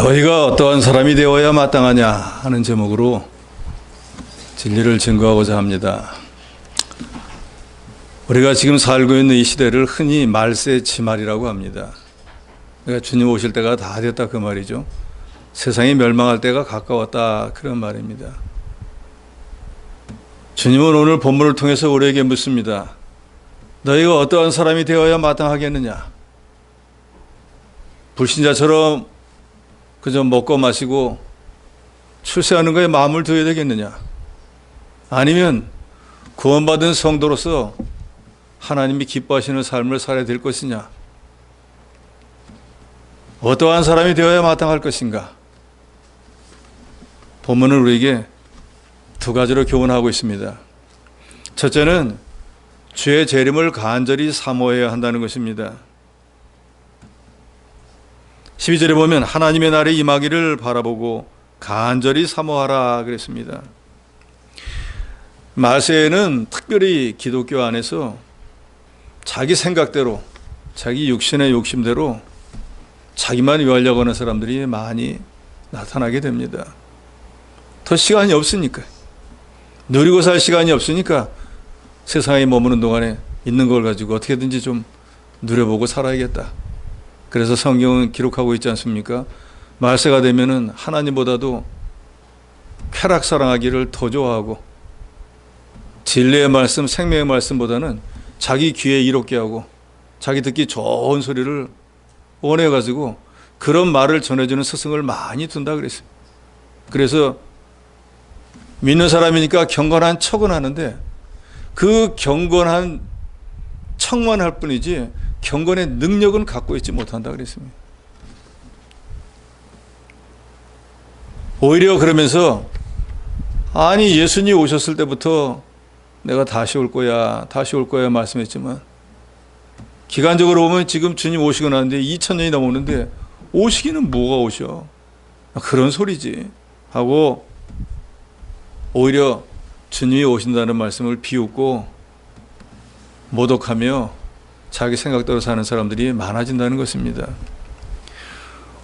너희가 어떠한 사람이 되어야 마땅하냐 하는 제목으로 진리를 증거하고자 합니다. 우리가 지금 살고 있는 이 시대를 흔히 말세 치말이라고 합니다. 그러니까 주님 오실 때가 다 됐다 그 말이죠. 세상이 멸망할 때가 가까웠다 그런 말입니다. 주님은 오늘 본문을 통해서 우리에게 묻습니다. 너희가 어떠한 사람이 되어야 마땅하겠느냐? 불신자처럼 그저 먹고 마시고 출세하는 거에 마음을 두어야 되겠느냐? 아니면 구원받은 성도로서 하나님이 기뻐하시는 삶을 살아야 될 것이냐? 어떠한 사람이 되어야 마땅할 것인가? 본문은 우리에게 두 가지로 교훈하고 있습니다. 첫째는 주의 재림을 간절히 사모해야 한다는 것입니다. 12절에 보면 하나님의 날이 임하기를 바라보고 간절히 사모하라 그랬습니다. 말세에는 특별히 기독교 안에서 자기 생각대로, 자기 육신의 욕심대로 자기만 위하려고 하는 사람들이 많이 나타나게 됩니다. 더 시간이 없으니까, 누리고 살 시간이 없으니까 세상에 머무는 동안에 있는 걸 가지고 어떻게든지 좀 누려보고 살아야겠다. 그래서 성경은 기록하고 있지 않습니까? 말세가 되면은 하나님보다도 쾌락 사랑하기를 더 좋아하고 진리의 말씀, 생명의 말씀보다는 자기 귀에 이롭게 하고 자기 듣기 좋은 소리를 원해가지고 그런 말을 전해주는 스승을 많이 둔다 그랬어요. 그래서 믿는 사람이니까 경건한 척은 하는데 그 경건한 척만 할 뿐이지 경건의 능력은 갖고 있지 못한다 그랬습니다. 오히려 그러면서 아니 예수님 오셨을 때부터 내가 다시 올 거야 말씀했지만 기간적으로 보면 지금 주님 오시고 나는데 2000년이 넘었는데 오시기는 뭐가 오셔? 그런 소리지 하고 오히려 주님이 오신다는 말씀을 비웃고 모독하며 자기 생각대로 사는 사람들이 많아진다는 것입니다.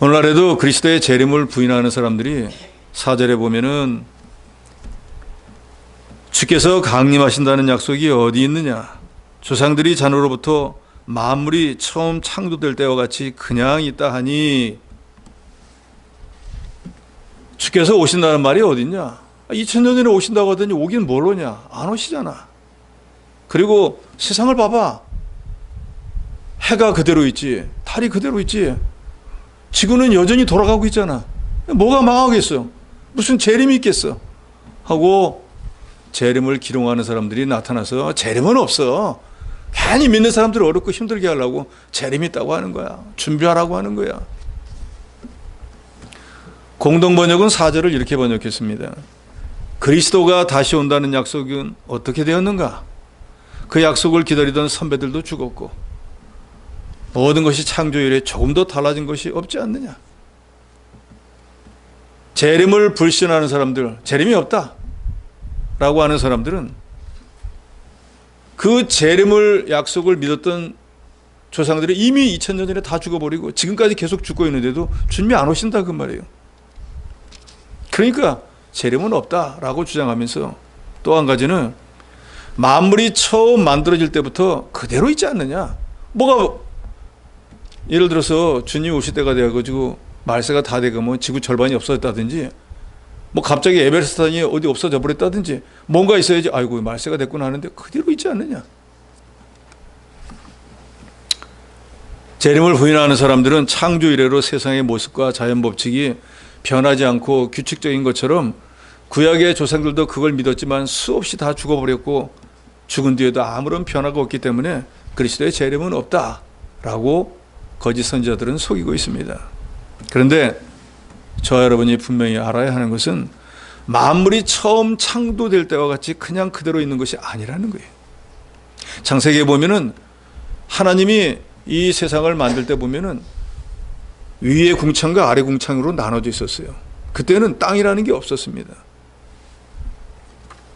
오늘날에도 그리스도의 재림을 부인하는 사람들이 4절에 보면은 주께서 강림하신다는 약속이 어디 있느냐? 조상들이 자노로부터 만물이 처음 창조될 때와 같이 그냥 있다 하니 주께서 오신다는 말이 어디 있냐? 2000년 전에 오신다고 하더니 오긴 뭘 오냐? 안 오시잖아. 그리고 세상을 봐봐. 해가 그대로 있지, 달이 그대로 있지, 지구는 여전히 돌아가고 있잖아. 뭐가 망하겠어? 무슨 재림이 있겠어? 하고 재림을 기롱하는 사람들이 나타나서 재림은 없어. 괜히 믿는 사람들을 어렵고 힘들게 하려고 재림이 있다고 하는 거야. 준비하라고 하는 거야. 공동번역은 4절을 이렇게 번역했습니다. 그리스도가 다시 온다는 약속은 어떻게 되었는가? 그 약속을 기다리던 선배들도 죽었고 모든 것이 창조 이래 조금 더 달라진 것이 없지 않느냐? 재림을 불신하는 사람들, 재림이 없다 라고 하는 사람들은 그 재림을 약속을 믿었던 조상들이 이미 2000년 전에 다 죽어버리고 지금까지 계속 죽고 있는데도 주님이 안 오신다 그 말이에요. 그러니까 재림은 없다라고 주장하면서 또 한 가지는 만물이 처음 만들어질 때부터 그대로 있지 않느냐? 뭐가 예를 들어서 주님이 오실 때가 돼가지고 말세가 다 돼가면 지구 절반이 없어졌다든지 뭐 갑자기 에베레스트산이 어디 없어져 버렸다든지 뭔가 있어야지 아이고 말세가 됐구나 하는데 그대로 있지 않느냐? 재림을 부인하는 사람들은 창조 이래로 세상의 모습과 자연 법칙이 변하지 않고 규칙적인 것처럼 구약의 조상들도 그걸 믿었지만 수없이 다 죽어버렸고 죽은 뒤에도 아무런 변화가 없기 때문에 그리스도의 재림은 없다라고 거짓 선지자들은 속이고 있습니다. 그런데 저와 여러분이 분명히 알아야 하는 것은 만물이 처음 창조될 때와 같이 그냥 그대로 있는 것이 아니라는 거예요. 창세기에 보면은 하나님이 이 세상을 만들 때 보면은 위의 궁창과 아래 궁창으로 나눠져 있었어요. 그때는 땅이라는 게 없었습니다.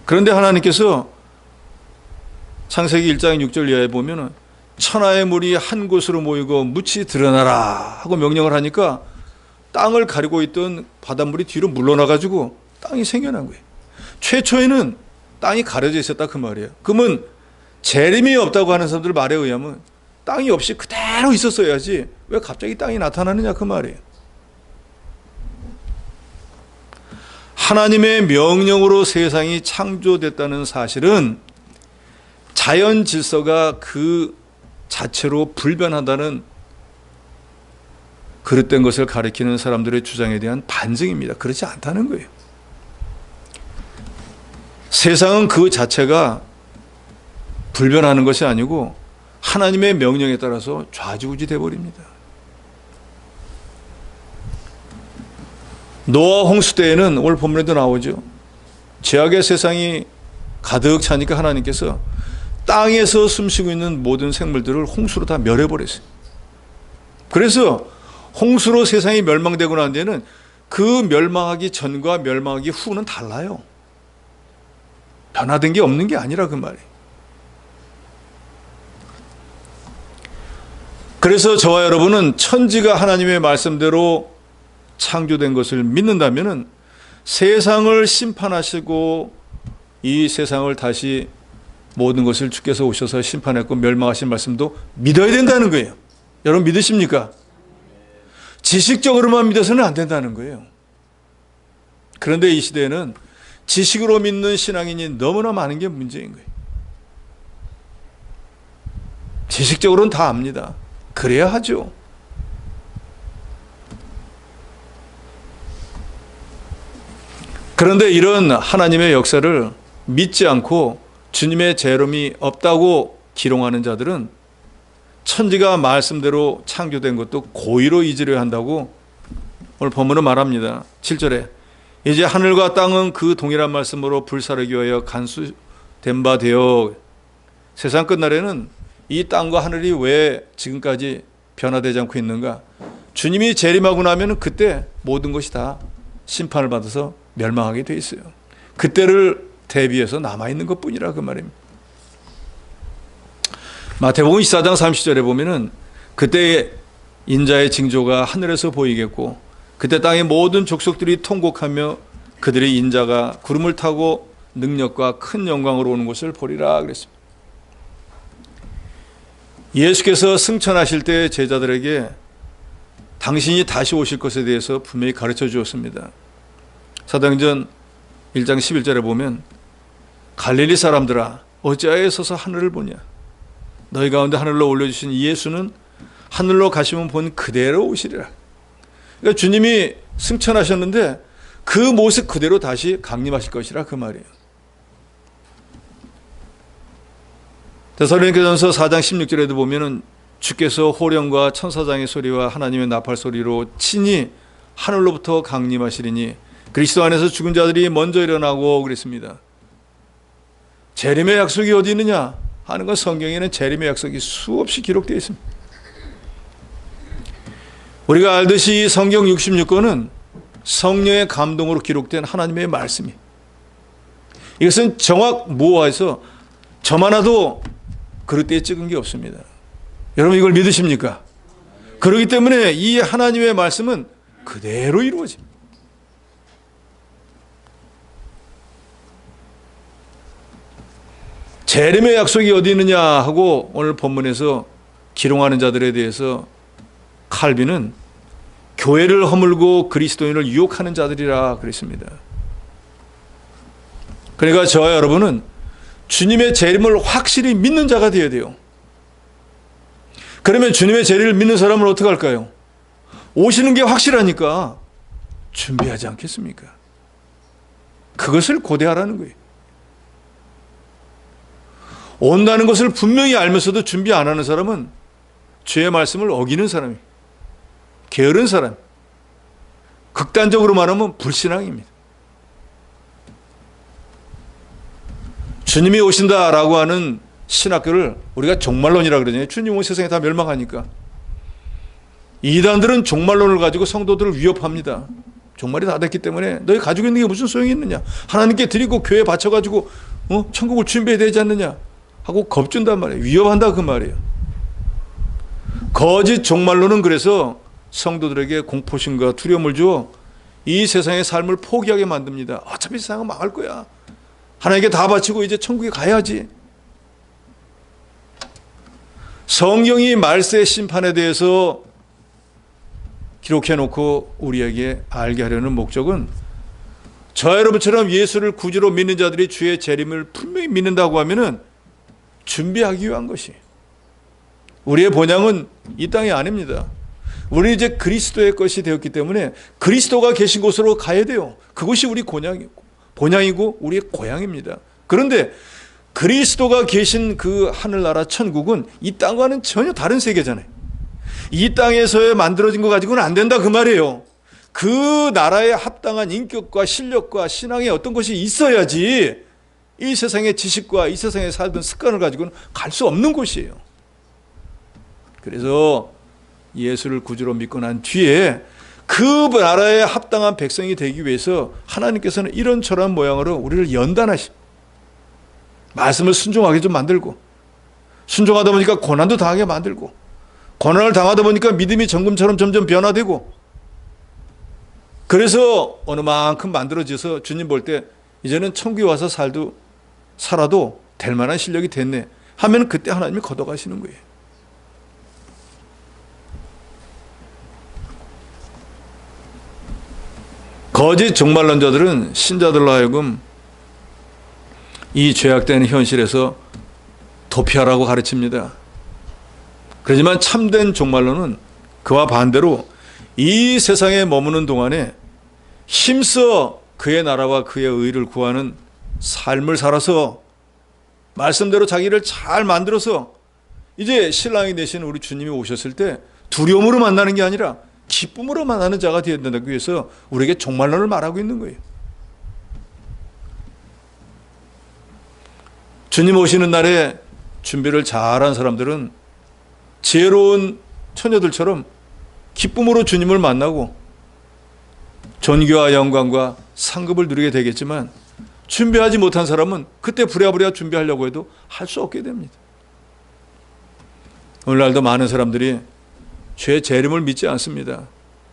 그런데 하나님께서 창세기 1장 6절 이하에 보면은 천하의 물이 한 곳으로 모이고 묻이 드러나라 하고 명령을 하니까 땅을 가리고 있던 바닷물이 뒤로 물러나가지고 땅이 생겨난 거예요. 최초에는 땅이 가려져 있었다 그 말이에요. 그러면 재림이 없다고 하는 사람들 말에 의하면 땅이 없이 그대로 있었어야지 왜 갑자기 땅이 나타나느냐 그 말이에요. 하나님의 명령으로 세상이 창조됐다는 사실은 자연 질서가 그 자체로 불변하다는 그릇된 것을 가리키는 사람들의 주장에 대한 반증입니다. 그렇지 않다는 거예요. 세상은 그 자체가 불변하는 것이 아니고 하나님의 명령에 따라서 좌지우지 되어버립니다. 노아 홍수 때에는 오늘 본문에도 나오죠. 죄악의 세상이 가득 차니까 하나님께서 땅에서 숨쉬고 있는 모든 생물들을 홍수로 다 멸해버렸어요. 그래서 홍수로 세상이 멸망되고 난 뒤에는 그 멸망하기 전과 멸망하기 후는 달라요. 변화된 게 없는 게 아니라 그 말이에요. 그래서 저와 여러분은 천지가 하나님의 말씀대로 창조된 것을 믿는다면 세상을 심판하시고 이 세상을 다시 모든 것을 주께서 오셔서 심판했고 멸망하신 말씀도 믿어야 된다는 거예요. 여러분 믿으십니까? 지식적으로만 믿어서는 안 된다는 거예요. 그런데 이 시대에는 지식으로 믿는 신앙인이 너무나 많은 게 문제인 거예요. 지식적으로는 다 압니다. 그래야 하죠. 그런데 이런 하나님의 역사를 믿지 않고 주님의 재림이 없다고 기롱하는 자들은 천지가 말씀대로 창조된 것도 고의로 잊으려 한다고 오늘 본문은 말합니다. 7절에 이제 하늘과 땅은 그 동일한 말씀으로 불사르기 위하여 간수된 바 되어 세상 끝날에는 이 땅과 하늘이 왜 지금까지 변화되지 않고 있는가? 주님이 재림하고 나면 그때 모든 것이 다 심판을 받아서 멸망하게 돼 있어요. 그때를 대비해서 남아있는 것뿐이라 그 말입니다. 마태복음 24장 30절에 보면은 그때 인자의 징조가 하늘에서 보이겠고 그때 땅의 모든 족속들이 통곡하며 그들의 인자가 구름을 타고 능력과 큰 영광으로 오는 것을 보리라 그랬습니다. 예수께서 승천하실 때 제자들에게 당신이 다시 오실 것에 대해서 분명히 가르쳐 주었습니다. 사도행전 1장 11절에 보면 갈릴리 사람들아 어찌하여 서서 하늘을 보냐 너희 가운데 하늘로 올려주신 예수는 하늘로 가시면 본 그대로 오시리라. 그러니까 주님이 승천하셨는데 그 모습 그대로 다시 강림하실 것이라 그 말이에요. 데살로니가전서 4장 16절에도 보면은 주께서 호령과 천사장의 소리와 하나님의 나팔 소리로 친히 하늘로부터 강림하시리니 그리스도 안에서 죽은 자들이 먼저 일어나고 그랬습니다. 재림의 약속이 어디 있느냐 하는 건 성경에는 재림의 약속이 수없이 기록되어 있습니다. 우리가 알듯이 성경 66권은 성령의 감동으로 기록된 하나님의 말씀이 이것은 정확 무어해서 점 하나도 그릇대에 찍은 게 없습니다. 여러분 이걸 믿으십니까? 그렇기 때문에 이 하나님의 말씀은 그대로 이루어집니다. 재림의 약속이 어디 있느냐 하고 오늘 본문에서 기롱하는 자들에 대해서 칼빈은 교회를 허물고 그리스도인을 유혹하는 자들이라 그랬습니다. 그러니까 저와 여러분은 주님의 재림을 확실히 믿는 자가 되어야 돼요. 그러면 주님의 재림을 믿는 사람은 어떻게 할까요? 오시는 게 확실하니까 준비하지 않겠습니까? 그것을 고대하라는 거예요. 온다는 것을 분명히 알면서도 준비 안 하는 사람은 주의 말씀을 어기는 사람이에요. 게으른 사람. 극단적으로 말하면 불신앙입니다. 주님이 오신다라고 하는 신학교를 우리가 종말론이라고 그러잖아요. 주님 오면 세상에 다 멸망하니까. 이단들은 종말론을 가지고 성도들을 위협합니다. 종말이 다 됐기 때문에 너희 가지고 있는 게 무슨 소용이 있느냐. 하나님께 드리고 교회에 바쳐가지고 천국을 준비해야 되지 않느냐 하고 겁준단 말이에요. 위협한다 그 말이에요. 거짓 종말론은 그래서 성도들에게 공포심과 두려움을 주어 이 세상의 삶을 포기하게 만듭니다. 어차피 세상은 망할 거야. 하나님께 다 바치고 이제 천국에 가야지. 성경이 말세의 심판에 대해서 기록해놓고 우리에게 알게 하려는 목적은 저와 여러분처럼 예수를 구주로 믿는 자들이 주의 재림을 분명히 믿는다고 하면은 준비하기 위한 것이, 우리의 본향은 이 땅이 아닙니다. 우리는 이제 그리스도의 것이 되었기 때문에 그리스도가 계신 곳으로 가야 돼요. 그것이 우리 본향이고 우리의 고향입니다. 그런데 그리스도가 계신 그 하늘나라 천국은 이 땅과는 전혀 다른 세계잖아요. 이 땅에서 만들어진 거 가지고는 안 된다 그 말이에요. 그 나라에 합당한 인격과 실력과 신앙의 어떤 것이 있어야지 이 세상의 지식과 이 세상에 살던 습관을 가지고는 갈 수 없는 곳이에요. 그래서 예수를 구주로 믿고 난 뒤에 그 나라에 합당한 백성이 되기 위해서 하나님께서는 이런저런 모양으로 우리를 연단하시, 말씀을 순종하게 좀 만들고, 순종하다 보니까 고난도 당하게 만들고, 고난을 당하다 보니까 믿음이 정금처럼 점점 변화되고, 그래서 어느 만큼 만들어져서 주님 볼 때 이제는 천국에 와서 살아도 될 만한 실력이 됐네 하면 그때 하나님이 걷어가시는 거예요. 거짓 종말론자들은 신자들로 하여금 이 죄악된 현실에서 도피하라고 가르칩니다. 그렇지만 참된 종말론은 그와 반대로 이 세상에 머무는 동안에 힘써 그의 나라와 그의 의를 구하는 삶을 살아서 말씀대로 자기를 잘 만들어서 이제 신랑이 되신 우리 주님이 오셨을 때 두려움으로 만나는 게 아니라 기쁨으로 만나는 자가 되어야 된다고 위해서 우리에게 종말론을 말하고 있는 거예요. 주님 오시는 날에 준비를 잘한 사람들은 지혜로운 처녀들처럼 기쁨으로 주님을 만나고 존귀와 영광과 상급을 누리게 되겠지만, 준비하지 못한 사람은 그때 부랴부랴 준비하려고 해도 할 수 없게 됩니다. 오늘날도 많은 사람들이 죄의 재림을 믿지 않습니다.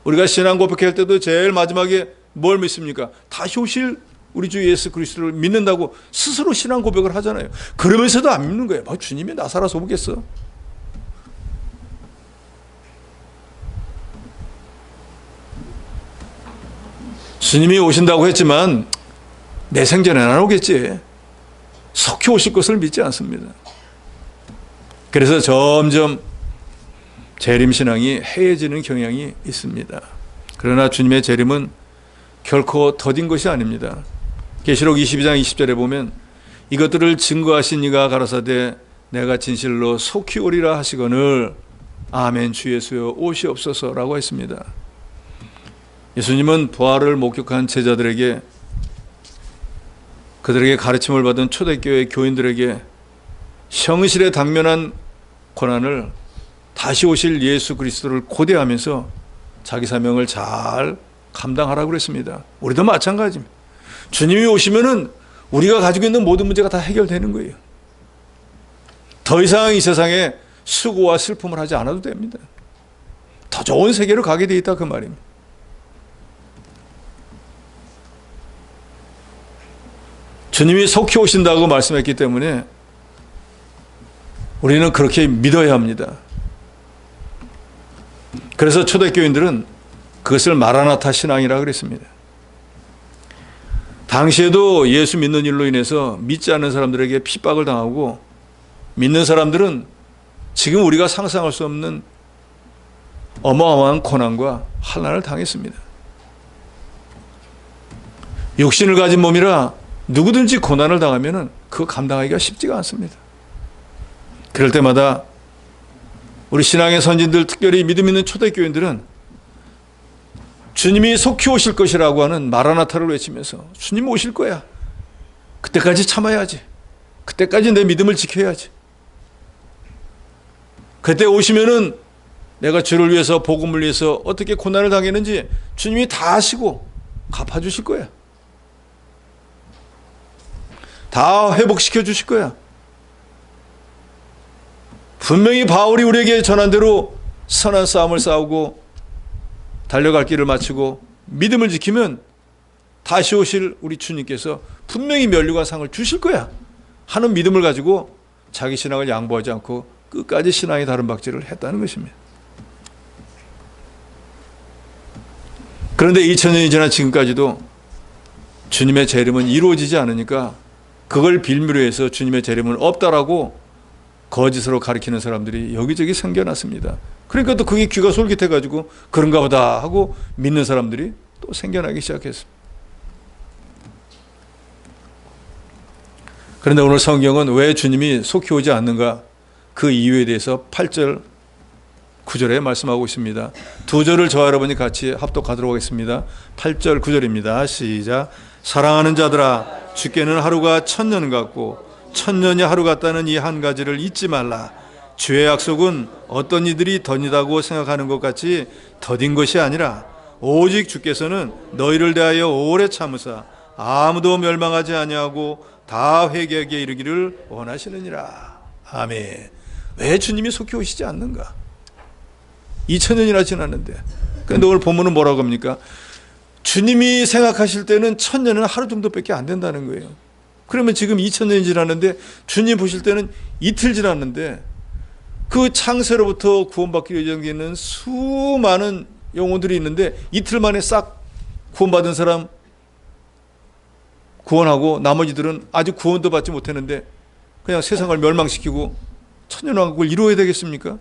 우리가 신앙 고백할 때도 제일 마지막에 뭘 믿습니까? 다시 오실 우리 주 예수 그리스도를 믿는다고 스스로 신앙 고백을 하잖아요. 그러면서도 안 믿는 거예요. 뭐 주님이 나 살아서 오겠어? 주님이 오신다고 했지만 내 생전에는 안 오겠지. 속히 오실 것을 믿지 않습니다. 그래서 점점 재림신앙이 해해지는 경향이 있습니다. 그러나 주님의 재림은 결코 더딘 것이 아닙니다. 계시록 22장 20절에 보면 이것들을 증거하신 이가 가라사대 내가 진실로 속히 오리라 하시거늘 아멘 주 예수여 오시옵소서라고 했습니다. 예수님은 부활을 목격한 제자들에게, 그들에게 가르침을 받은 초대교회 교인들에게 형실에 당면한 고난을 다시 오실 예수 그리스도를 고대하면서 자기 사명을 잘 감당하라고 그랬습니다. 우리도 마찬가지입니다. 주님이 오시면은 우리가 가지고 있는 모든 문제가 다 해결되는 거예요. 더 이상 이 세상에 수고와 슬픔을 하지 않아도 됩니다. 더 좋은 세계로 가게 돼 있다 그 말입니다. 주님이 속히 오신다고 말씀했기 때문에 우리는 그렇게 믿어야 합니다. 그래서 초대교인들은 그것을 마라나타 신앙이라고 그랬습니다. 당시에도 예수 믿는 일로 인해서 믿지 않는 사람들에게 핍박을 당하고, 믿는 사람들은 지금 우리가 상상할 수 없는 어마어마한 고난과 환난을 당했습니다. 육신을 가진 몸이라 누구든지 고난을 당하면 그거 감당하기가 쉽지가 않습니다. 그럴 때마다 우리 신앙의 선진들, 특별히 믿음 있는 초대교인들은 주님이 속히 오실 것이라고 하는 마라나타를 외치면서 주님 오실 거야. 그때까지 참아야지. 그때까지 내 믿음을 지켜야지. 그때 오시면은 내가 주를 위해서, 복음을 위해서 어떻게 고난을 당했는지 주님이 다 아시고 갚아주실 거야. 다 회복시켜 주실 거야. 분명히 바울이 우리에게 전한 대로 선한 싸움을 싸우고 달려갈 길을 마치고 믿음을 지키면 다시 오실 우리 주님께서 분명히 면류관 상을 주실 거야 하는 믿음을 가지고 자기 신앙을 양보하지 않고 끝까지 신앙의 다른 박질을 했다는 것입니다. 그런데 2000년이 지난 지금까지도 주님의 재림은 이루어지지 않으니까 그걸 빌미로 해서 주님의 재림은 없다라고 거짓으로 가리키는 사람들이 여기저기 생겨났습니다. 그러니까 또 그게 귀가 솔깃해가지고 그런가 보다 하고 믿는 사람들이 또 생겨나기 시작했습니다. 그런데 오늘 성경은 왜 주님이 속히 오지 않는가, 그 이유에 대해서 8절 9절에 말씀하고 있습니다. 두 절을 저와 여러분이 같이 합독하도록 하겠습니다. 8절 9절입니다. 시작. 사랑하는 자들아, 주께는 하루가 1000년 같고 1000년이 하루 같다는 이 한 가지를 잊지 말라. 주의 약속은 어떤 이들이 덧이다고 생각하는 것 같이 더딘 것이 아니라 오직 주께서는 너희를 대하여 오래 참으사 아무도 멸망하지 아니하고 다 회개하게 이르기를 원하시느니라. 아멘. 왜 주님이 속히 오시지 않는가? 2000년이나 지났는데. 그런데 오늘 본문은 뭐라고 합니까? 주님이 생각하실 때는 1000년은 하루 정도밖에 안 된다는 거예요. 그러면 지금 2000년이 지났는데 주님 보실 때는 이틀 지났는데 그 창세로부터 구원받기 예정되어 있는 수많은 영혼들이 있는데 이틀 만에 싹 구원받은 사람 구원하고 나머지들은 아직 구원도 받지 못했는데 그냥 세상을 멸망시키고 천년왕국을 이루어야 되겠습니까?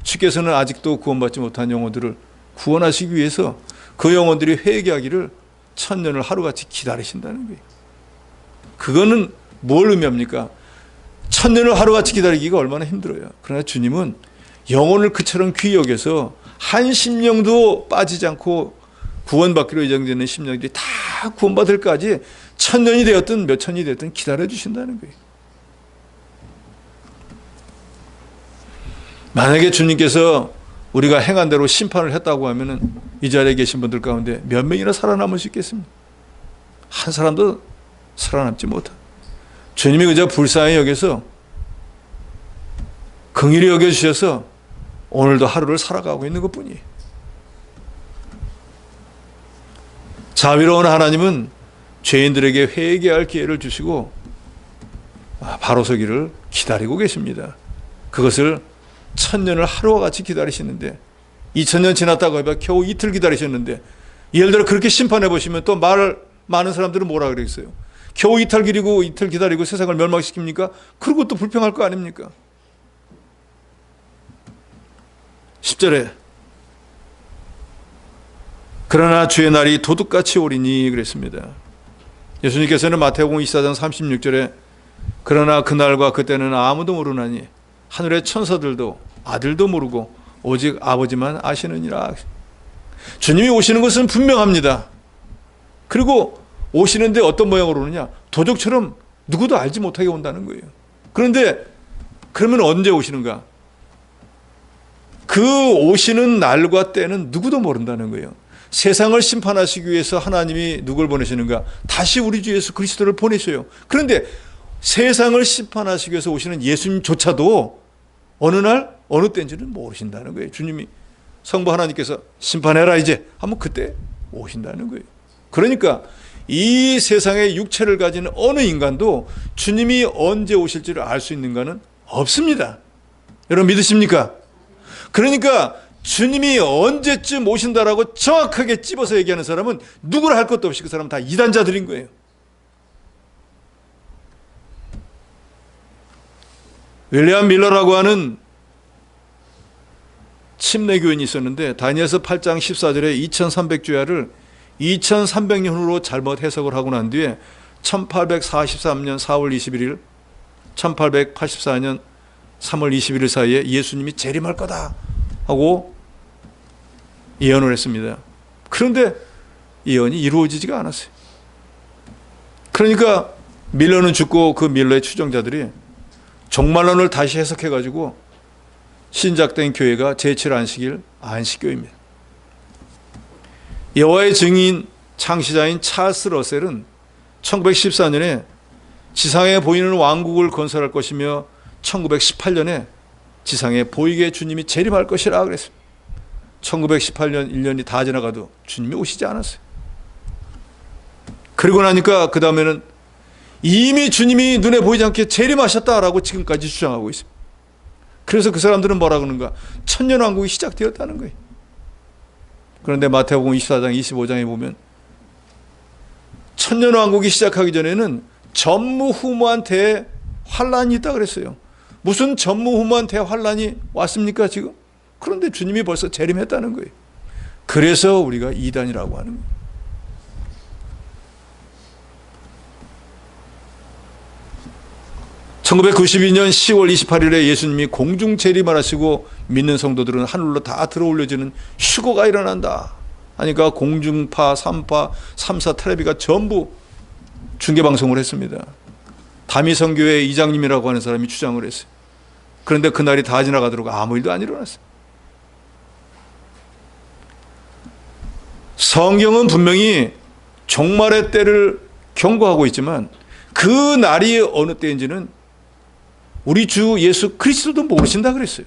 주께서는 아직도 구원받지 못한 영혼들을 구원하시기 위해서 그 영혼들이 회개하기를 1000년을 하루같이 기다리신다는 거예요. 그거는 뭘 의미합니까? 1000년을 하루같이 기다리기가 얼마나 힘들어요. 그러나 주님은 영혼을 그처럼 귀히 여겨서 한 심령도 빠지지 않고 구원받기로 예정되는 심령들이 다 구원받을 때까지 1000년이 되었든 몇 천이 되었든 기다려주신다는 거예요. 만약에 주님께서 우리가 행한 대로 심판을 했다고 하면은 이 자리에 계신 분들 가운데 몇 명이나 살아남을 수 있겠습니까? 한 사람도 살아남지 못한. 주님이 그저 불쌍히 여겨서 긍휼히 여겨주셔서 오늘도 하루를 살아가고 있는 것뿐이에요. 자비로운 하나님은 죄인들에게 회개할 기회를 주시고 바로 서기를 기다리고 계십니다. 그것을 1000년을 하루와 같이 기다리시는데 2000년 지났다고 해봐 겨우 이틀 기다리셨는데 예를 들어 그렇게 심판해 보시면 또 많은 사람들은 뭐라 그랬어요? 겨우 이틀 기다리고 세상을 멸망시킵니까? 그리고 또 불평할 거 아닙니까? 10절에 그러나 주의 날이 도둑같이 오리니 그랬습니다. 예수님께서는 마태복음 24장 36절에 그러나 그날과 그때는 아무도 모르나니 하늘의 천사들도 아들도 모르고 오직 아버지만 아시느니라. 주님이 오시는 것은 분명합니다. 그리고 오시는데 어떤 모양으로 오느냐? 도적처럼 누구도 알지 못하게 온다는 거예요. 그런데 그러면 언제 오시는가? 그 오시는 날과 때는 누구도 모른다는 거예요. 세상을 심판하시기 위해서 하나님이 누굴 보내시는가? 다시 우리 주 예수 그리스도를 보내셔요. 그런데 세상을 심판하시기 위해서 오시는 예수님조차도 어느 날 어느 때인지는 모르신다는 거예요. 주님이 성부 하나님께서 심판해라 이제 하면 그때 오신다는 거예요. 그러니까 이 세상의 육체를 가진 어느 인간도 주님이 언제 오실지를 알 수 있는가는 없습니다. 여러분 믿으십니까? 그러니까 주님이 언제쯤 오신다라고 정확하게 찝어서 얘기하는 사람은 누구라 할 것도 없이 그 사람은 다 이단자들인 거예요. 윌리엄 밀러라고 하는 침례교인이 있었는데 다니엘서 8장 14절에 2300주야를 2300년 후로 잘못 해석을 하고 난 뒤에 1843년 4월 21일 1884년 3월 21일 사이에 예수님이 재림할 거다 하고 예언을 했습니다. 그런데 예언이 이루어지지가 않았어요. 그러니까 밀러는 죽고 그 밀러의 추종자들이 종말론을 다시 해석해가지고 신작된 교회가 제7안식일 안식교입니다. 여호와의 증인 창시자인 찰스 러셀은 1914년에 지상에 보이는 왕국을 건설할 것이며 1918년에 지상에 보이게 주님이 재림할 것이라 그랬습니다. 1918년 1년이 다 지나가도 주님이 오시지 않았어요. 그리고 나니까 그 다음에는 이미 주님이 눈에 보이지 않게 재림하셨다라고 지금까지 주장하고 있습니다. 그래서 그 사람들은 뭐라 그러는가? 천년왕국이 시작되었다는 거예요. 그런데 마태복음 24장 25장에 보면 천년왕국이 시작하기 전에는 전무후무한 대환란이 있다 그랬어요. 무슨 전무후무한 대환란이 왔습니까 지금? 그런데 주님이 벌써 재림했다는 거예요. 그래서 우리가 이단이라고 하는 거예요. (1992년 10월 28일에) 예수님이 공중 재림을 하시고 믿는 성도들은 하늘로 다 들어올려지는 휴거가 일어난다 하니까 공중파, 3파, 3사 텔레비가 전부 중계방송을 했습니다. 다미성교회 이장님이라고 하는 사람이 주장을 했어요. 그런데 그날이 다 지나가도록 아무 일도 안 일어났어요. 성경은 분명히 종말의 때를 경고하고 있지만 그 날이 어느 때인지는 우리 주 예수 그리스도도 모르신다 그랬어요.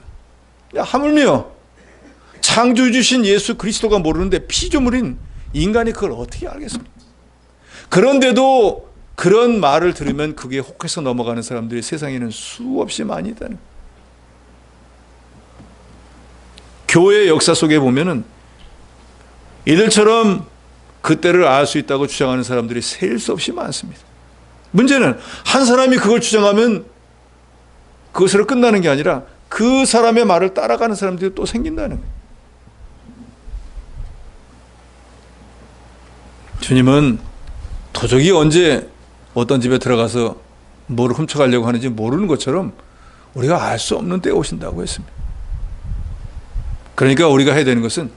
하물며 창조주신 예수 그리스도가 모르는데 피조물인 인간이 그걸 어떻게 알겠습니까? 그런데도 그런 말을 들으면 그게 혹해서 넘어가는 사람들이 세상에는 수없이 많이 있다는 거예요. 교회 역사 속에 보면은 이들처럼 그때를 알 수 있다고 주장하는 사람들이 셀 수 없이 많습니다. 문제는 한 사람이 그걸 주장하면 그것으로 끝나는 게 아니라 그 사람의 말을 따라가는 사람들이 또 생긴다는 거예요. 주님은 도적이 언제 어떤 집에 들어가서 뭐를 훔쳐가려고 하는지 모르는 것처럼 우리가 알 수 없는 때에 오신다고 했습니다. 그러니까 우리가 해야 되는 것은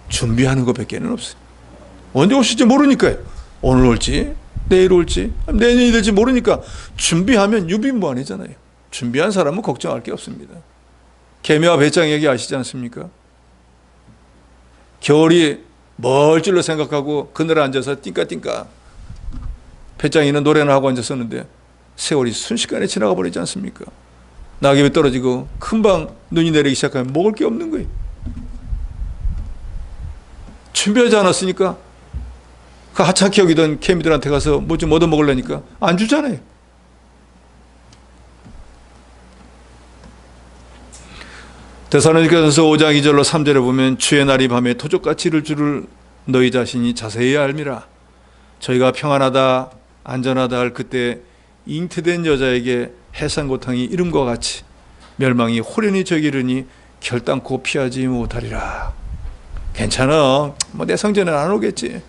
준비하는 것밖에는 없어요. 언제 오실지 모르니까요. 오늘 올지 내일 올지 내년이 될지 모르니까 준비하면 유비무환이잖아요. 준비한 사람은 걱정할 게 없습니다. 개미와 배짱 얘기 아시지 않습니까? 겨울이 멀 줄로 생각하고 그늘에 앉아서 띵까띵까 배짱이는 노래나 하고 앉았었는데 세월이 순식간에 지나가 버리지 않습니까? 낙엽이 떨어지고 금방 눈이 내리기 시작하면 먹을 게 없는 거예요. 준비하지 않았으니까 그 하찮게 여기던 개미들한테 가서 뭐 좀 얻어 먹으려니까 안 주잖아요. 데살로니가전서 5장 2절로 3절에 보면 주의 날이 밤에 토적같이 이를 줄을 너희 자신이 자세히 알미라. 저희가 평안하다 안전하다 할 그때 잉태된 여자에게 해산고탕이 이름과 같이 멸망이 호련히 저기르니 결단코 피하지 못하리라. 괜찮아, 뭐 내 성전은 안 오겠지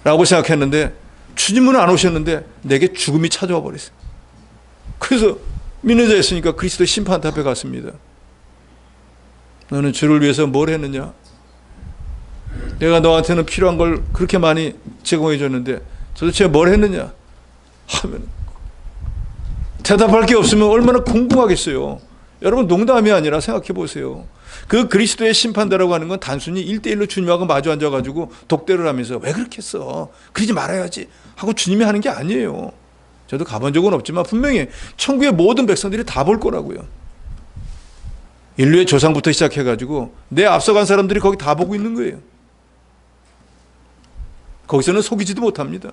라고 생각했는데 주님은 안 오셨는데 내게 죽음이 찾아와 버렸어요. 그래서 믿는 자였으니까 그리스도의 심판대 앞에 갔습니다. 너는 주를 위해서 뭘 했느냐? 내가 너한테는 필요한 걸 그렇게 많이 제공해 줬는데 도대체 뭘 했느냐? 하면 대답할 게 없으면 얼마나 궁금하겠어요. 여러분 농담이 아니라 생각해 보세요. 그 그리스도의 심판대라고 하는 건 단순히 1대1로 주님하고 마주 앉아가지고 독대를 하면서 왜 그렇게 했어? 그러지 말아야지 하고 주님이 하는 게 아니에요. 저도 가본 적은 없지만 분명히 천국의 모든 백성들이 다 볼 거라고요. 인류의 조상부터 시작해가지고 내 앞서간 사람들이 거기 다 보고 있는 거예요. 거기서는 속이지도 못합니다.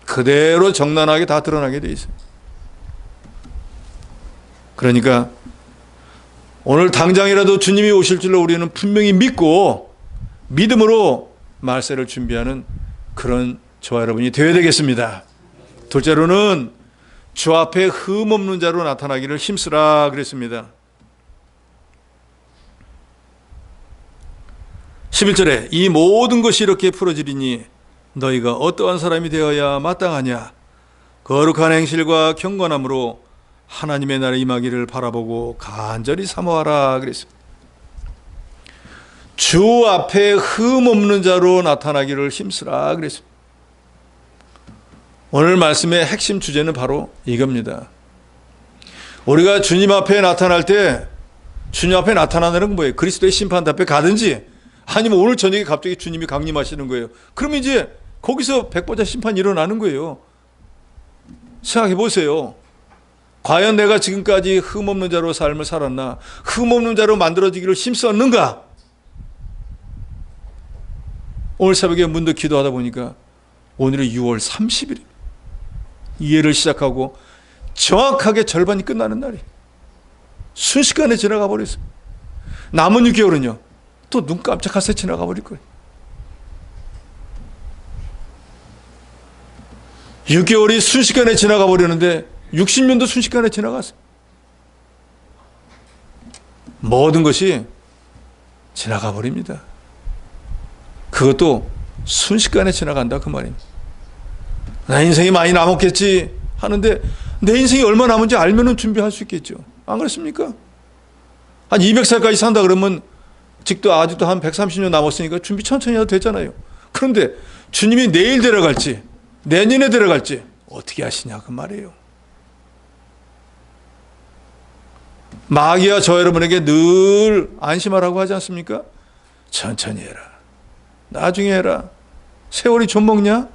그대로 정난하게 다 드러나게 돼 있어요. 그러니까 오늘 당장이라도 주님이 오실 줄로 우리는 분명히 믿고 믿음으로 말세를 준비하는 그런 저와 여러분이 되어야 되겠습니다. 둘째로는 주 앞에 흠없는 자로 나타나기를 힘쓰라 그랬습니다. 11절에 이 모든 것이 이렇게 풀어지리니 너희가 어떠한 사람이 되어야 마땅하냐? 거룩한 행실과 경건함으로 하나님의 날에 임하기를 바라보고 간절히 사모하라 그랬습니다. 주 앞에 흠없는 자로 나타나기를 힘쓰라 그랬습니다. 오늘 말씀의 핵심 주제는 바로 이겁니다. 우리가 주님 앞에 나타날 때 주님 앞에 나타나는 건 뭐예요? 그리스도의 심판 앞에 가든지 아니면 오늘 저녁에 갑자기 주님이 강림하시는 거예요. 그럼 이제 거기서 백보자 심판이 일어나는 거예요. 생각해 보세요. 과연 내가 지금까지 흠없는 자로 삶을 살았나? 흠없는 자로 만들어지기를 힘썼는가? 오늘 새벽에 문득 기도하다 보니까 오늘이 6월 30일, 이해를 시작하고 정확하게 절반이 끝나는 날이 순식간에 지나가 버렸어요. 남은 6개월은요 또 눈 깜짝할 새 지나가 버릴 거예요. 6개월이 순식간에 지나가 버리는데 60년도 순식간에 지나갔어요. 모든 것이 지나가 버립니다. 그것도 순식간에 지나간다 그 말입니다. 나 인생이 많이 남았겠지 하는데 내 인생이 얼마 남은지 알면은 준비할 수 있겠죠. 안 그렇습니까? 한 200살까지 산다 그러면 아직도 한 130년 남았으니까 준비 천천히 해도 되잖아요. 그런데 주님이 내일 데려갈지 내년에 데려갈지 어떻게 하시냐 그 말이에요. 마귀야 저 여러분에게 늘 안심하라고 하지 않습니까? 천천히 해라, 나중에 해라, 세월이 좀 먹냐?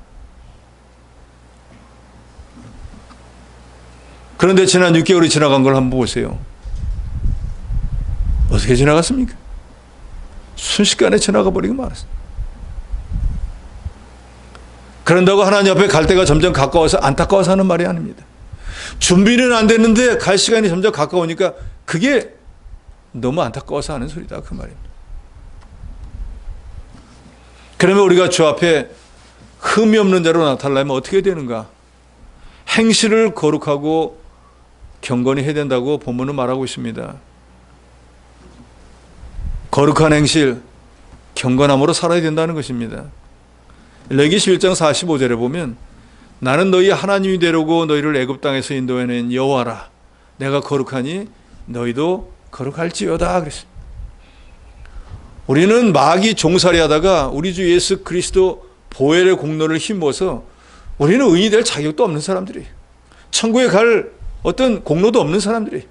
그런데 지난 6개월이 지나간 걸 한번 보세요. 어떻게 지나갔습니까? 순식간에 지나가 버리고 말았어요. 그런다고 하나님 앞에 갈 때가 점점 가까워서 안타까워서 하는 말이 아닙니다. 준비는 안 됐는데 갈 시간이 점점 가까우니까 그게 너무 안타까워서 하는 소리다 그 말입니다. 그러면 우리가 주 앞에 흠이 없는 자로 나타나려면 어떻게 되는가? 행실을 거룩하고 경건히 해야 된다고 본문은 말하고 있습니다. 거룩한 행실, 경건함으로 살아야 된다는 것입니다. 레위기 11장 45절에 보면 나는 너희 하나님이 되려고 너희를 애굽 땅에서 인도해낸 여호와라. 내가 거룩하니 너희도 거룩할지어다 그랬습니다. 우리는 마귀 종살이 하다가 우리 주 예수 그리스도 보혈의 공로를 힘입어서 우리는 의인이 될 자격도 없는 사람들이에요. 천국에 갈 어떤 공로도 없는 사람들이에요.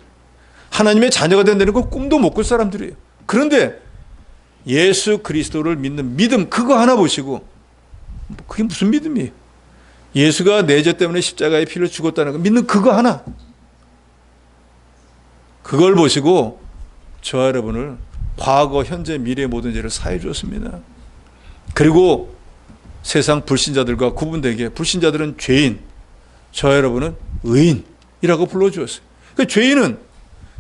하나님의 자녀가 된다는 거 꿈도 못 꿀 사람들이에요. 그런데 예수 그리스도를 믿는 믿음 그거 하나 보시고 그게 무슨 믿음이에요? 예수가 내 죄 때문에 십자가의 피를 죽었다는 거 믿는 그거 하나, 그걸 보시고 저와 여러분을 과거, 현재, 미래의 모든 죄를 사해 주었습니다. 그리고 세상 불신자들과 구분되게 불신자들은 죄인, 저와 여러분은 의인이라고 불러주었어요. 그러니까 죄인은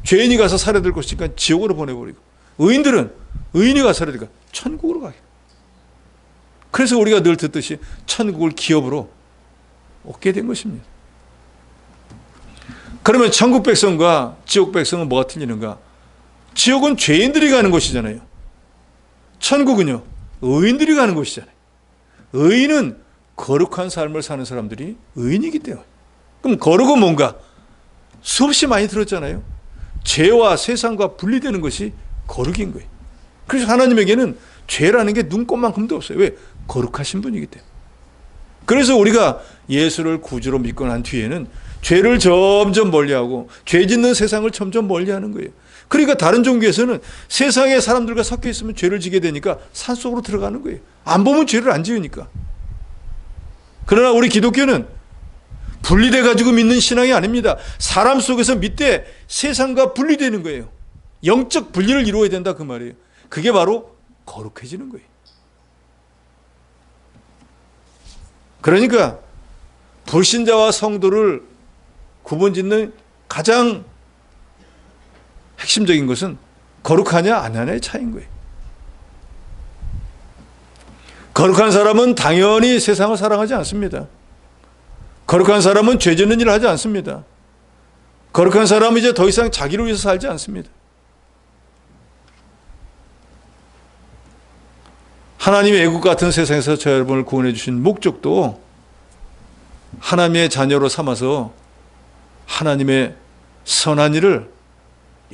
죄인이 가서 살해될 것이니까 지옥으로 보내버리고, 의인들은 의인이 가서 살해되니까 천국으로 가게. 그래서 우리가 늘 듣듯이 천국을 기업으로 얻게 된 것입니다. 그러면 천국 백성과 지옥 백성은 뭐가 틀리는가? 지옥은 죄인들이 가는 곳이잖아요. 천국은요, 의인들이 가는 곳이잖아요. 의인은 거룩한 삶을 사는 사람들이 의인이기 때문에. 그럼 거룩은 뭔가? 수없이 많이 들었잖아요. 죄와 세상과 분리되는 것이 거룩인 거예요. 그래서 하나님에게는 죄라는 게 눈꼽만큼도 없어요. 왜? 거룩하신 분이기 때문에. 그래서 우리가 예수를 구주로 믿고 난 뒤에는 죄를 점점 멀리하고 죄 짓는 세상을 점점 멀리하는 거예요. 그러니까 다른 종교에서는 세상의 사람들과 섞여 있으면 죄를 지게 되니까 산속으로 들어가는 거예요. 안 보면 죄를 안 지으니까. 그러나 우리 기독교는 분리돼 가지고 믿는 신앙이 아닙니다. 사람 속에서 믿되 세상과 분리되는 거예요. 영적 분리를 이루어야 된다 그 말이에요. 그게 바로 거룩해지는 거예요. 그러니까 불신자와 성도를 구분짓는 가장 핵심적인 것은 거룩하냐 안 하냐의 차이인 거예요. 거룩한 사람은 당연히 세상을 사랑하지 않습니다. 거룩한 사람은 죄 짓는 일을 하지 않습니다. 거룩한 사람은 이제 더 이상 자기를 위해서 살지 않습니다. 하나님의 애국 같은 세상에서 저 여러분을 구원해 주신 목적도 하나님의 자녀로 삼아서 하나님의 선한 일을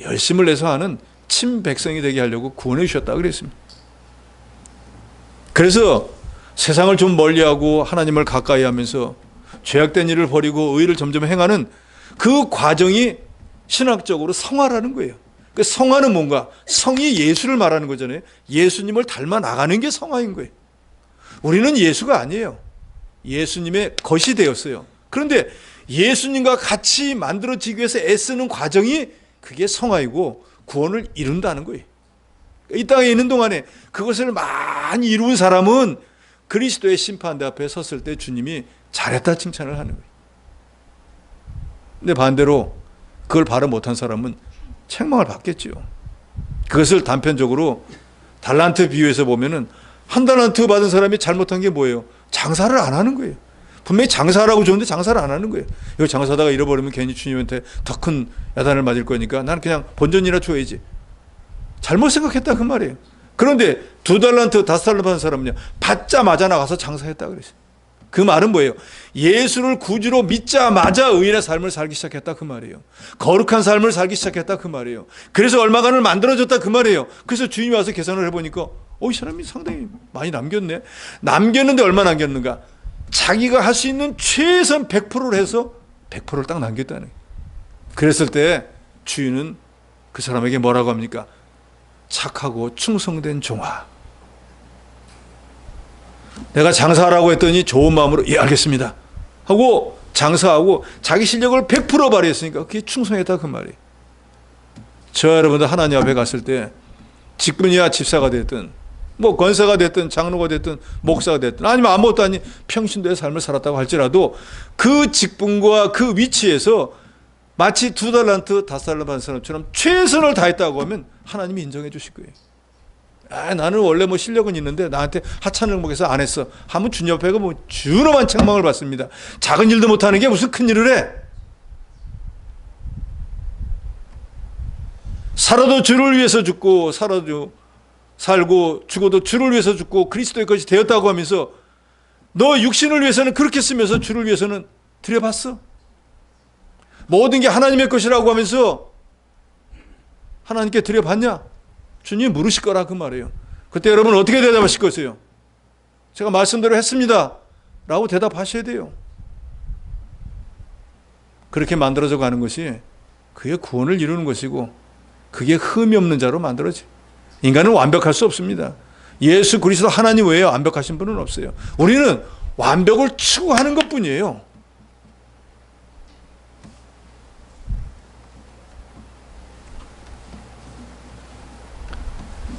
열심을 내서 하는 친백성이 되게 하려고 구원해 주셨다 그랬습니다. 그래서 세상을 좀 멀리하고 하나님을 가까이 하면서 죄악된 일을 버리고 의를 점점 행하는 그 과정이 신학적으로 성화라는 거예요. 그 성화는 뭔가? 성이 예수를 말하는 거잖아요. 예수님을 닮아 나가는 게 성화인 거예요. 우리는 예수가 아니에요. 예수님의 것이 되었어요. 그런데 예수님과 같이 만들어지기 위해서 애쓰는 과정이 그게 성화이고 구원을 이룬다는 거예요. 이 땅에 있는 동안에 그것을 많이 이룬 사람은 그리스도의 심판대 앞에 섰을 때 주님이 잘했다 칭찬을 하는 거예요. 근데 반대로 그걸 바로 못한 사람은 책망을 받겠지요. 그것을 단편적으로 달란트 비유에서 보면은 한 달란트 받은 사람이 잘못한 게 뭐예요? 장사를 안 하는 거예요. 분명히 장사하라고 줬는데 장사를 안 하는 거예요. 이거 장사하다가 잃어버리면 괜히 주님한테 더 큰 야단을 맞을 거니까 나는 그냥 본전이나 줘야지. 잘못 생각했다 그 말이에요. 그런데 2달란트, 5달란트 받은 사람은요, 받자마자 나가서 장사했다 그랬어요. 그 말은 뭐예요? 예수를 구주로 믿자마자 의인의 삶을 살기 시작했다 그 말이에요. 거룩한 삶을 살기 시작했다 그 말이에요. 그래서 얼마간을 만들어졌다 그 말이에요. 그래서 주님이 와서 계산을 해보니까 이 사람이 상당히 많이 남겼네. 남겼는데 얼마 남겼는가? 자기가 할 수 있는 최선 100%를 해서 100%를 딱 남겼다는 거예요. 그랬을 때 주인은 그 사람에게 뭐라고 합니까? 착하고 충성된 종아. 내가 장사하라고 했더니 좋은 마음으로 예 알겠습니다 하고 장사하고 자기 실력을 100% 발휘했으니까 그게 충성했다 그 말이에요. 저 여러분들 하나님 앞에 갔을 때 직분이야 집사가 됐든 뭐 권사가 됐든 장로가 됐든 목사가 됐든 아니면 아무것도 아닌 평신도의 삶을 살았다고 할지라도 그 직분과 그 위치에서 마치 2달란트, 5달란트 받은 사람처럼 최선을 다했다고 하면 하나님이 인정해 주실 거예요. 나는 원래 뭐 실력은 있는데 나한테 하찮은 목에서 안 했어 하면 주님 앞에 뭐 준엄한 책망을 받습니다. 작은 일도 못하는 게 무슨 큰 일을 해. 살아도 주를 위해서 죽고 살고 죽어도 주를 위해서 죽고 그리스도의 것이 되었다고 하면서 너 육신을 위해서는 그렇게 쓰면서 주를 위해서는 드려봤어? 모든 게 하나님의 것이라고 하면서 하나님께 드려봤냐? 주님이 물으실 거라 그 말이에요. 그때 여러분 어떻게 대답하실 것이에요? 제가 말씀대로 했습니다 라고 대답하셔야 돼요. 그렇게 만들어져 가는 것이 그게 구원을 이루는 것이고 그게 흠이 없는 자로 만들어져요. 인간은 완벽할 수 없습니다. 예수 그리스도 하나님 외에 완벽하신 분은 없어요. 우리는 완벽을 추구하는 것뿐이에요.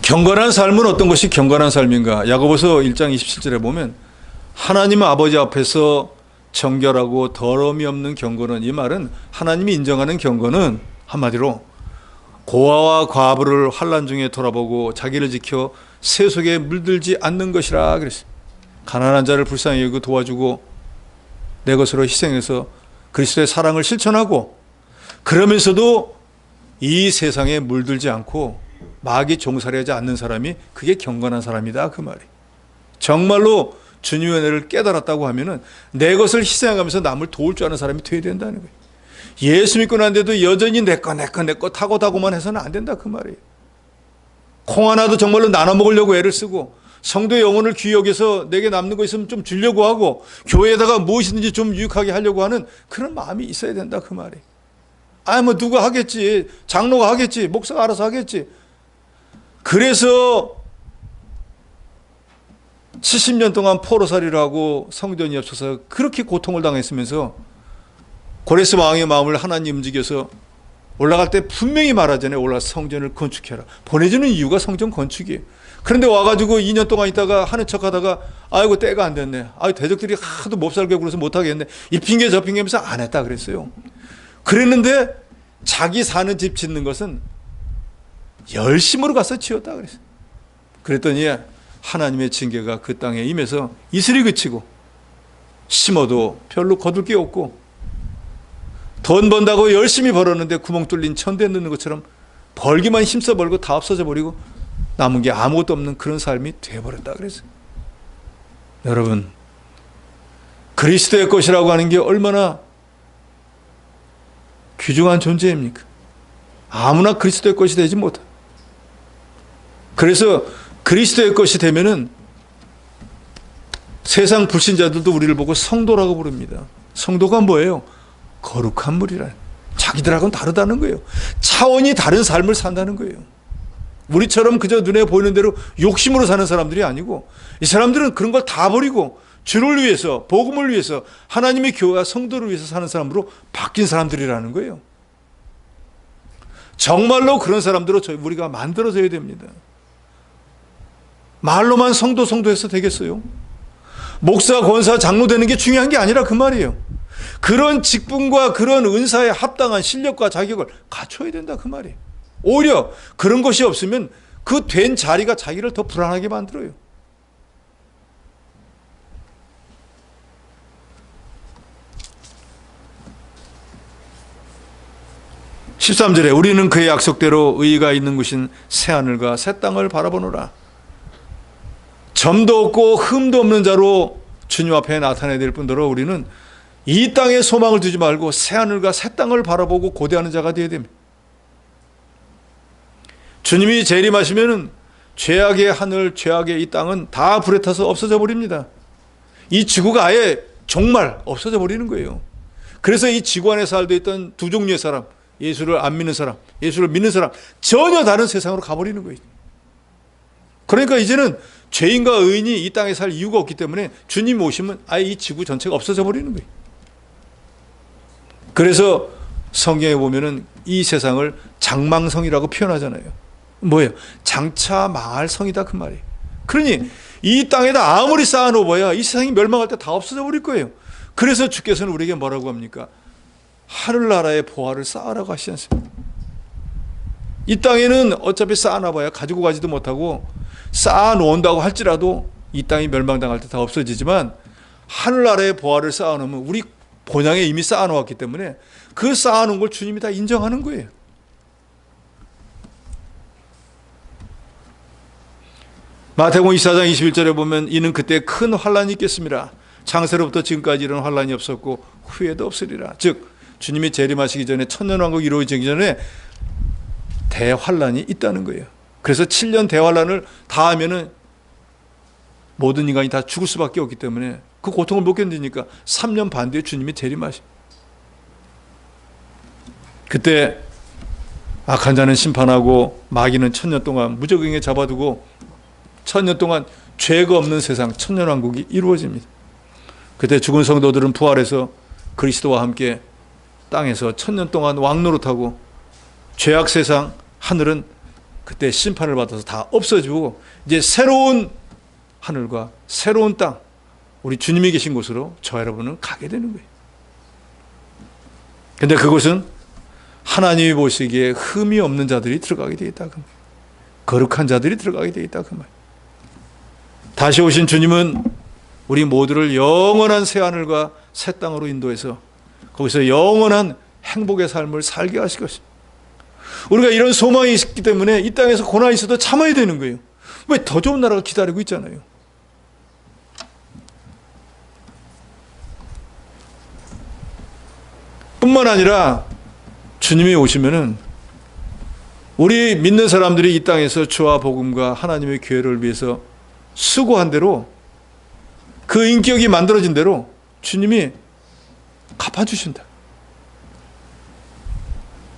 경건한 삶은 어떤 것이 경건한 삶인가? 야고보서 1장 27절에 보면 하나님 아버지 앞에서 정결하고 더러움이 없는 경건은, 이 말은 하나님이 인정하는 경건은 한마디로 고아와 과부를 환난 중에 돌아보고 자기를 지켜 세속에 물들지 않는 것이라 그랬어요. 가난한 자를 불쌍히 여기고 도와주고 내 것으로 희생해서 그리스도의 사랑을 실천하고 그러면서도 이 세상에 물들지 않고 마귀 종살이하지 않는 사람이 그게 경건한 사람이다 그 말이에요. 정말로 주님의 은혜를 깨달았다고 하면은 내 것을 희생하면서 남을 도울 줄 아는 사람이 되어야 된다는 거예요. 예수 믿고 난데도 여전히 내 거 타고만 해서는 안 된다 그 말이에요. 콩 하나도 정말로 나눠 먹으려고 애를 쓰고 성도의 영혼을 귀히 여겨서 내게 남는 거 있으면 좀 주려고 하고 교회에다가 무엇이든지 좀 유익하게 하려고 하는 그런 마음이 있어야 된다 그 말이에요. 뭐 누가 하겠지, 장로가 하겠지, 목사가 알아서 하겠지. 그래서 70년 동안 포로살이를 하고 성전이 없어서 그렇게 고통을 당했으면서 고레스 왕의 마음을 하나님 움직여서 올라갈 때 분명히 말하잖아요. 올라가서 성전을 건축해라. 보내주는 이유가 성전 건축이에요. 그런데 와가지고 2년 동안 있다가 하는 척 하다가 아이고 때가 안 됐네. 대적들이 하도 몹살게 굴어서 못하겠네. 이 핑계 저 핑계면서 안 했다 그랬어요. 그랬는데 자기 사는 집 짓는 것은 열심으로 가서 지었다 그랬어요. 그랬더니 하나님의 징계가 그 땅에 임해서 이슬이 그치고 심어도 별로 거둘 게 없고 돈 번다고 열심히 벌었는데 구멍 뚫린 천대에 넣는 것처럼 벌기만 힘써 벌고 다 없어져 버리고 남은 게 아무것도 없는 그런 삶이 되어버렸다 그랬어요. 여러분, 그리스도의 것이라고 하는 게 얼마나 귀중한 존재입니까? 아무나 그리스도의 것이 되지 못해. 그래서 그리스도의 것이 되면은 세상 불신자들도 우리를 보고 성도라고 부릅니다. 성도가 뭐예요? 거룩한 물이라. 자기들하고는 다르다는 거예요. 차원이 다른 삶을 산다는 거예요. 우리처럼 그저 눈에 보이는 대로 욕심으로 사는 사람들이 아니고 이 사람들은 그런 걸 다 버리고 주를 위해서, 복음을 위해서, 하나님의 교회와 성도를 위해서 사는 사람으로 바뀐 사람들이라는 거예요. 정말로 그런 사람들로 우리가 만들어져야 됩니다. 말로만 성도해서 되겠어요? 목사, 권사, 장로 되는 게 중요한 게 아니라 그 말이에요. 그런 직분과 그런 은사에 합당한 실력과 자격을 갖춰야 된다 그 말이에요. 오히려 그런 것이 없으면 그 된 자리가 자기를 더 불안하게 만들어요. (13절에) 우리는 그의 약속대로 의의가 있는 곳인 새하늘과 새 땅을 바라보노라. 점도 없고 흠도 없는 자로 주님 앞에 나타나야 될 뿐더러 우리는 이 땅에 소망을 두지 말고 새하늘과 새 땅을 바라보고 고대하는 자가 되어야 됩니다. 주님이 재림하시면은 죄악의 하늘, 죄악의 이 땅은 다 불에 타서 없어져 버립니다. 이 지구가 아예 정말 없어져 버리는 거예요. 그래서 이 지구 안에 살고 있던 두 종류의 사람, 예수를 안 믿는 사람, 예수를 믿는 사람, 전혀 다른 세상으로 가버리는 거예요. 그러니까 이제는 죄인과 의인이 이 땅에 살 이유가 없기 때문에 주님 오시면 아예 이 지구 전체가 없어져 버리는 거예요. 그래서 성경에 보면은 이 세상을 장망성이라고 표현하잖아요. 뭐예요? 장차 망할 성이다 그 말이에요. 그러니 이 땅에다 아무리 쌓아놓아야 이 세상이 멸망할 때 다 없어져 버릴 거예요. 그래서 주께서는 우리에게 뭐라고 합니까? 하늘나라의 보화를 쌓으라고 하시지 않습니까? 이 땅에는 어차피 쌓아놔봐야 가지고 가지도 못하고 쌓아놓는다고 할지라도 이 땅이 멸망당할 때 다 없어지지만 하늘나라의 보화를 쌓아놓으면 우리 본향에 이미 쌓아놓았기 때문에 그 쌓아놓은 걸 주님이 다 인정하는 거예요. 마태복음 24장 21절에 보면 이는 그때 큰 환란이 있겠습니다. 창세로부터 지금까지 이런 환란이 없었고 후에도 없으리라. 즉 주님이 재림하시기 전에 천년왕국이 이루어지기 전에 대환란이 있다는 거예요. 그래서 7년 대환란을 다 하면은 모든 인간이 다 죽을 수밖에 없기 때문에 그 고통을 못 견디니까 3년 반 뒤에 주님이 재림하십니다. 그때 악한 자는 심판하고 마귀는 1000년 동안 무적행에 잡아두고 1000년 동안 죄가 없는 세상 천년왕국이 이루어집니다. 그때 죽은 성도들은 부활해서 그리스도와 함께 땅에서 1000년 동안 왕노릇하고 죄악 세상 하늘은 그때 심판을 받아서 다 없어지고 이제 새로운 하늘과 새로운 땅, 우리 주님이 계신 곳으로 저 여러분은 가게 되는 거예요. 근데 그곳은 하나님이 보시기에 흠이 없는 자들이 들어가게 되어 있다 그 말. 거룩한 자들이 들어가게 되어 있다 그 말. 다시 오신 주님은 우리 모두를 영원한 새 하늘과 새 땅으로 인도해서 거기서 영원한 행복의 삶을 살게 하실 것입니다. 우리가 이런 소망이 있기 때문에 이 땅에서 고난이 있어도 참아야 되는 거예요. 왜 더 좋은 나라가 기다리고 있잖아요. 뿐만 아니라 주님이 오시면은 우리 믿는 사람들이 이 땅에서 주와 복음과 하나님의 교회를 위해서 수고한 대로 그 인격이 만들어진 대로 주님이 갚아주신다.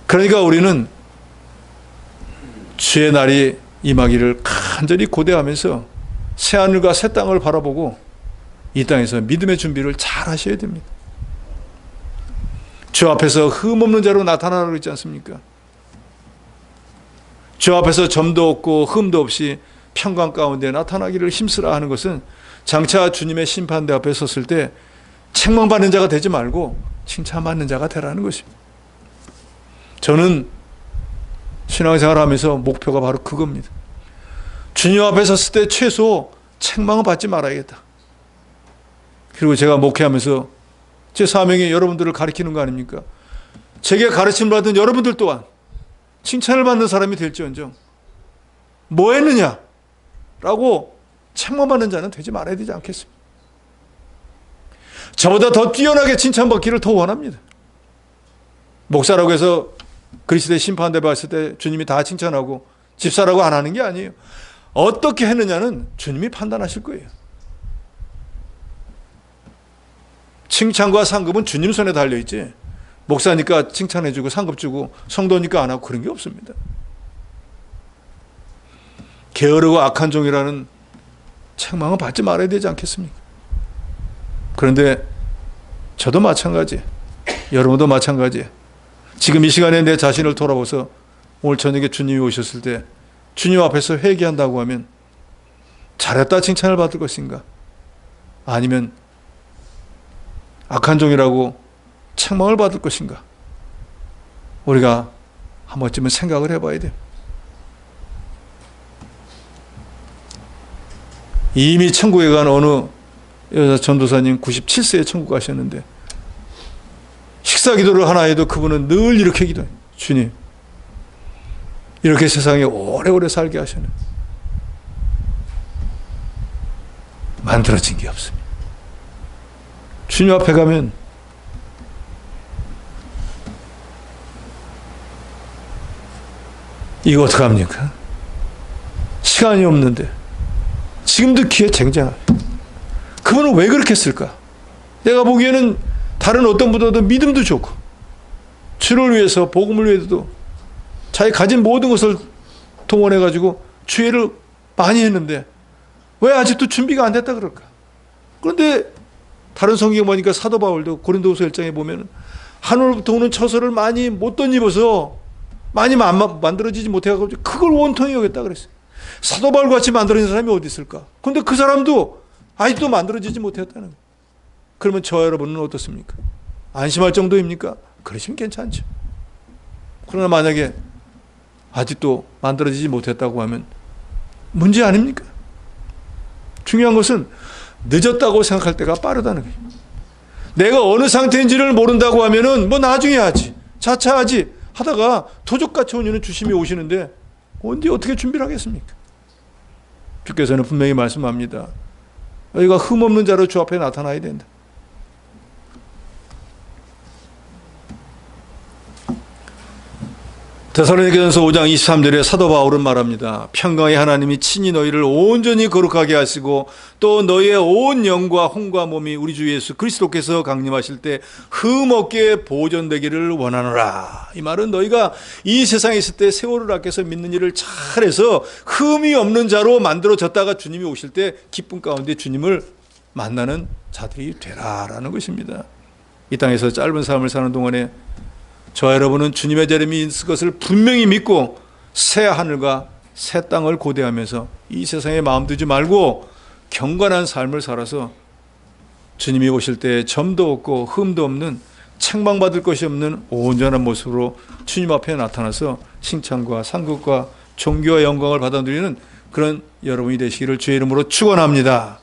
그러니까 우리는 주의 날이 임하기를 간절히 고대하면서 새하늘과 새 땅을 바라보고 이 땅에서 믿음의 준비를 잘 하셔야 됩니다. 주 앞에서 흠없는 자로 나타나라고 했지 않습니까? 주 앞에서 점도 없고 흠도 없이 평강 가운데 나타나기를 힘쓰라 하는 것은 장차 주님의 심판대 앞에 섰을 때 책망받는 자가 되지 말고 칭찬받는 자가 되라는 것입니다. 저는 신앙생활을 하면서 목표가 바로 그겁니다. 주님 앞에 섰을 때 최소 책망을 받지 말아야겠다. 그리고 제가 목회하면서 제 사명이 여러분들을 가르치는 거 아닙니까? 제게 가르침을 받은 여러분들 또한 칭찬을 받는 사람이 될지언정 뭐 했느냐? 라고 책망받는 자는 되지 말아야 되지 않겠습니까? 저보다 더 뛰어나게 칭찬받기를 더 원합니다. 목사라고 해서 그리스도의 심판대 봤을 때 주님이 다 칭찬하고 집사라고 안 하는 게 아니에요. 어떻게 했느냐는 주님이 판단하실 거예요. 칭찬과 상급은 주님 손에 달려있지 목사니까 칭찬해주고 상급 주고 성도니까 안 하고 그런 게 없습니다. 게으르고 악한 종이라는 책망은 받지 말아야 되지 않겠습니까? 그런데 저도 마찬가지, 여러분도 마찬가지. 지금 이 시간에 내 자신을 돌아보서 오늘 저녁에 주님이 오셨을 때 주님 앞에서 회개한다고 하면 잘했다 칭찬을 받을 것인가? 아니면 악한 종이라고 책망을 받을 것인가? 우리가 한 번쯤은 생각을 해봐야 돼요. 이미 천국에 간 어느 여자 전도사님 97세에 천국 가셨는데 식사 기도를 하나 해도 그분은 늘 이렇게 기도해요. 주님, 이렇게 세상에 오래오래 살게 하시는 만들어진 게 없습니다. 주님 앞에 가면 이거 어떡합니까? 시간이 없는데 지금도 기회 쟁쟁하죠. 그분은 왜 그렇게 했을까? 내가 보기에는 다른 어떤 분보다도 믿음도 좋고 주를 위해서 복음을 위해서도 자기 가진 모든 것을 동원해가지고 주의를 많이 했는데 왜 아직도 준비가 안 됐다 그럴까? 그런데 다른 성경 보니까 사도 바울도 고린도후서 1장에 보면 하늘로부터 오는 처소를 많이 못 던집어서 많이 만들어지지 못해가지고 그걸 원통히 여겼다 그랬어요. 사도 바울 같이 만들어진 사람이 어디 있을까? 그런데 그 사람도 아직도 만들어지지 못했다는 거예요. 그러면 저와 여러분은 어떻습니까? 안심할 정도입니까? 그러시면 괜찮죠. 그러나 만약에 아직도 만들어지지 못했다고 하면 문제 아닙니까? 중요한 것은 늦었다고 생각할 때가 빠르다는 거예요. 내가 어느 상태인지를 모른다고 하면은 뭐 나중에 하지, 차차하지 하다가 도적같이 오는 주심이 오시는데 언제 어떻게 준비를 하겠습니까? 주께서는 분명히 말씀합니다. 너희가 흠없는 자로 주 앞에 나타나야 된다. 데살로니가전서 5장 23절에 사도 바울은 말합니다. 평강의 하나님이 친히 너희를 온전히 거룩하게 하시고 또 너희의 온 영과 혼과 몸이 우리 주 예수 그리스도께서 강림하실 때 흠없게 보존되기를 원하노라. 이 말은 너희가 이 세상에 있을 때 세월을 아껴서 믿는 일을 잘해서 흠이 없는 자로 만들어졌다가 주님이 오실 때 기쁨 가운데 주님을 만나는 자들이 되라라는 것입니다. 이 땅에서 짧은 삶을 사는 동안에 저와 여러분은 주님의 재림이 있을 것을 분명히 믿고 새 하늘과 새 땅을 고대하면서 이 세상에 마음 두지 말고 경건한 삶을 살아서 주님이 오실 때 점도 없고 흠도 없는 책망받을 것이 없는 온전한 모습으로 주님 앞에 나타나서 칭찬과 상급과 존귀와 영광을 받아들이는 그런 여러분이 되시기를 주의 이름으로 축원합니다.